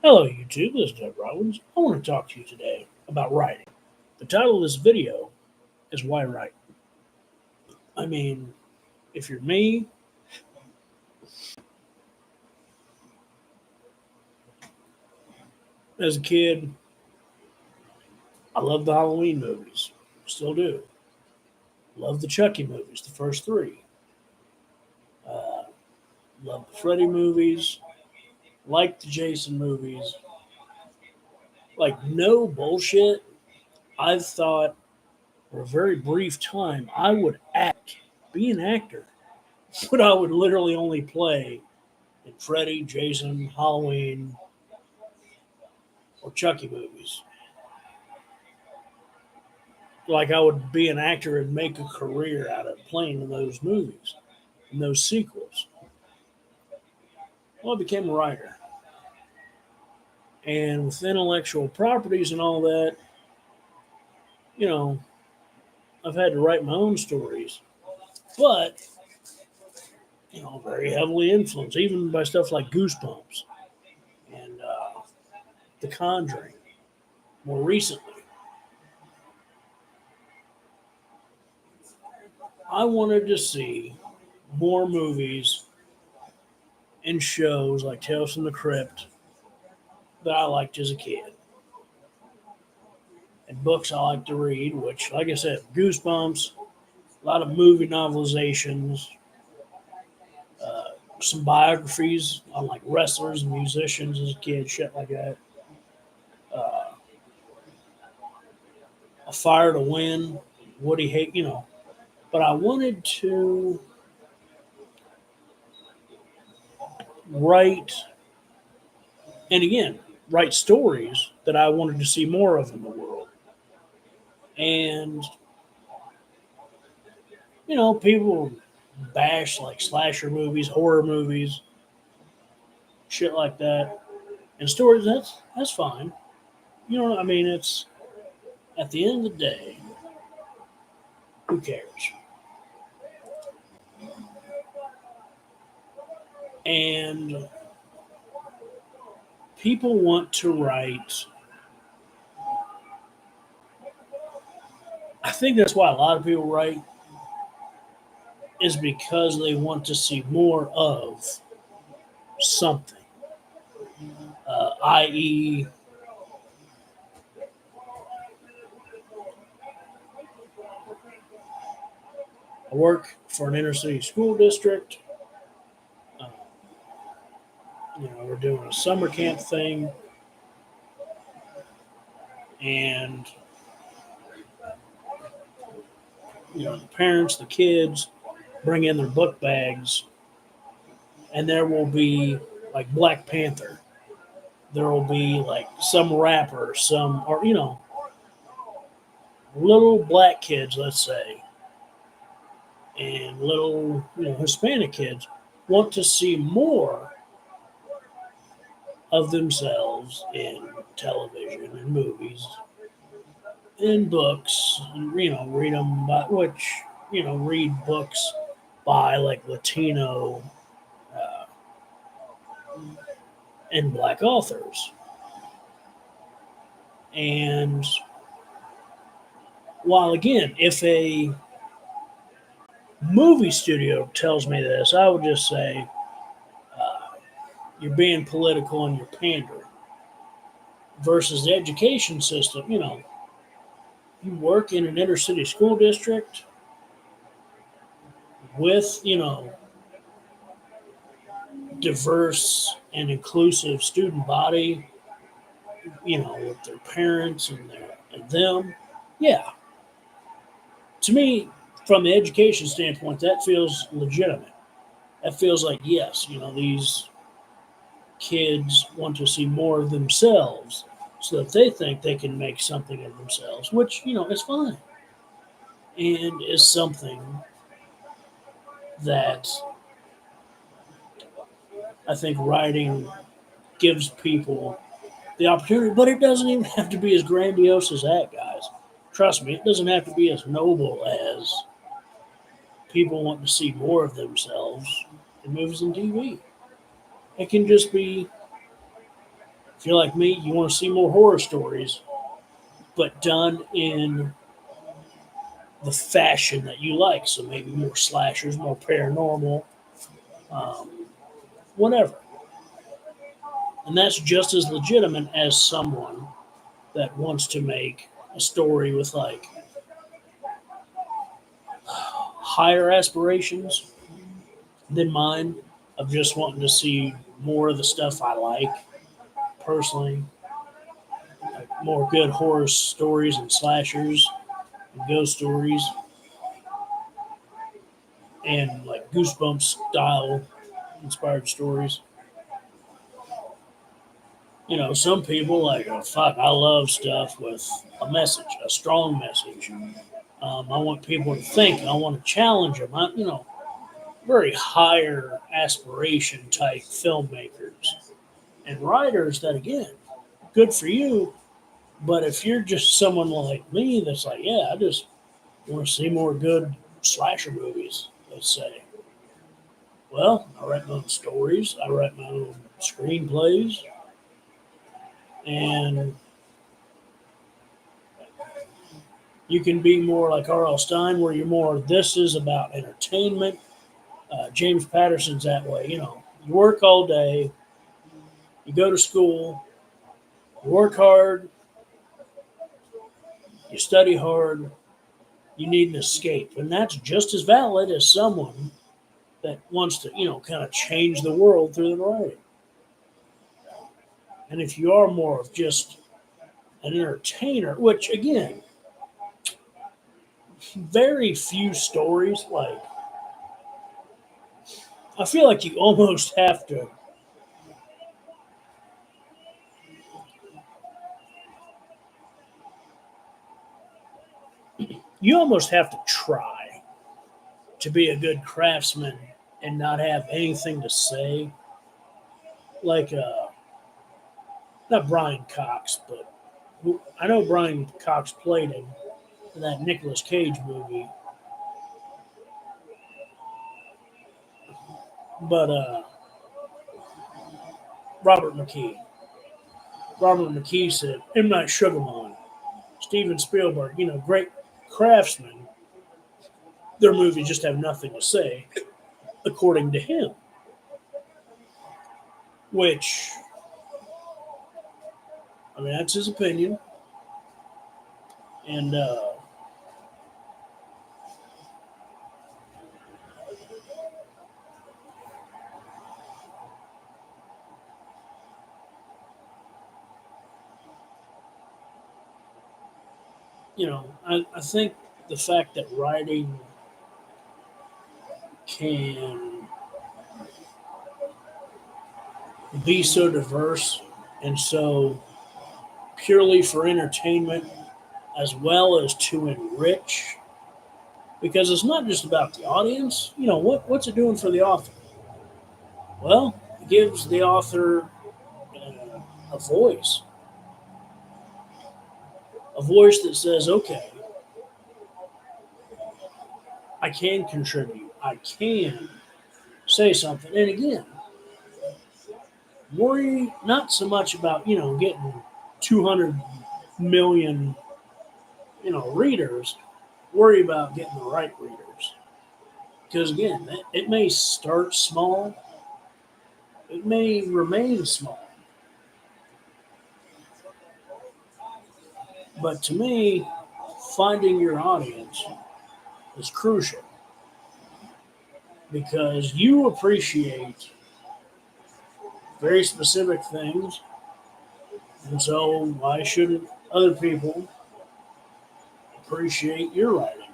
Hello, YouTube. This is Doug Rollins. I want to talk to you today about writing. The title of this video is Why Write? I mean, if you're me, as a kid, I loved the Halloween movies. Still do. Love the Chucky movies, the first three. Uh, love the Freddy movies. Like the Jason movies. Like, no bullshit. I thought for a very brief time I would act, be an actor, but I would literally only play in Freddy, Jason, Halloween, or Chucky movies. Like I would be an actor and make a career out of playing in those movies, in those sequels. Well, I became a writer. And with intellectual properties and all that, you know, I've had to write my own stories. But, very heavily influenced, even by stuff like Goosebumps and The Conjuring more recently. I wanted to see more movies and shows like Tales from the Crypt that I liked as a kid, and books I like to read, which, like I said, Goosebumps, a lot of movie novelizations, uh, some biographies on like wrestlers and musicians as a kid, shit like that. Uh, a Fire to Win, Woody Hate. But I wanted to write, and again, write stories that I wanted to see more of in the world. And, people bash like slasher movies, horror movies, shit like that. And stories, that's fine. I mean? It's at the end of the day, who cares? And people want to write. I think that's why a lot of people write is because they want to see more of something, i.e., I work for an inner city school district. Uh, we're doing a summer camp thing, and the parents, the kids, bring in their book bags, and there will be like Black Panther. There will be like some rapper, some or little black kids, let's say, and little Hispanic kids want to see more of themselves in television and movies, in books, and read them by which read books by like Latino uh, and black authors. And while again, if a movie studio tells me this, I would just say you're being political and you're pandering. Versus the education system, you work in an inner city school district with diverse and inclusive student body, with their parents and them. Yeah, to me, from the education standpoint, that feels legitimate. That feels like yes, these kids want to see more of themselves so that they think they can make something of themselves, which, is fine. And is something that I think writing gives people the opportunity, but it doesn't even have to be as grandiose as that, guys. Trust me, it doesn't have to be as noble as people want to see more of themselves in movies and TV. It can just be If you're like me, you want to see more horror stories, but done in the fashion that you like. So maybe more slashers, more paranormal, um, whatever. And that's just as legitimate as someone that wants to make a story with like higher aspirations than mine of just wanting to see more of the stuff I like personally, like more good horror stories and slashers and ghost stories and like Goosebumps style inspired stories. Some people like, oh, fuck, I love stuff with a message, a strong message. I want people to think. I want to challenge them. Very higher aspiration type filmmakers and writers that, again, good for you. But if you're just someone like me that's like, yeah, I just want to see more good slasher movies, let's say. Well, I write my own stories, I write my own screenplays, and you can be more like R.L. Stine, where you're more, this is about entertainment. James Patterson's that way. You work all day, you go to school, you work hard, you study hard, you need an escape. And that's just as valid as someone that wants to, kind of change the world through the writing. And if you are more of just an entertainer, which again, very few stories, like, I feel like you almost have to try to be a good craftsman and not have anything to say. Like, not Brian Cox, but I know Brian Cox played him in that Nicolas Cage movie. But Robert McKee. Robert McKee said, M. Night Shyamalan, Steven Spielberg, great craftsmen, their movies just have nothing to say, according to him. Which, I mean, that's his opinion. And, I think the fact that writing can be so diverse and so purely for entertainment as well as to enrich, because it's not just about the audience. What's it doing for the author? Well, it gives the author a voice, a voice that says, okay, I can contribute, I can say something. And again, worry not so much about getting 200 million readers. Worry about getting the right readers, because again, it may start small, it may remain small, but to me, finding your audience is crucial, because you appreciate very specific things, and so why shouldn't other people appreciate your writing?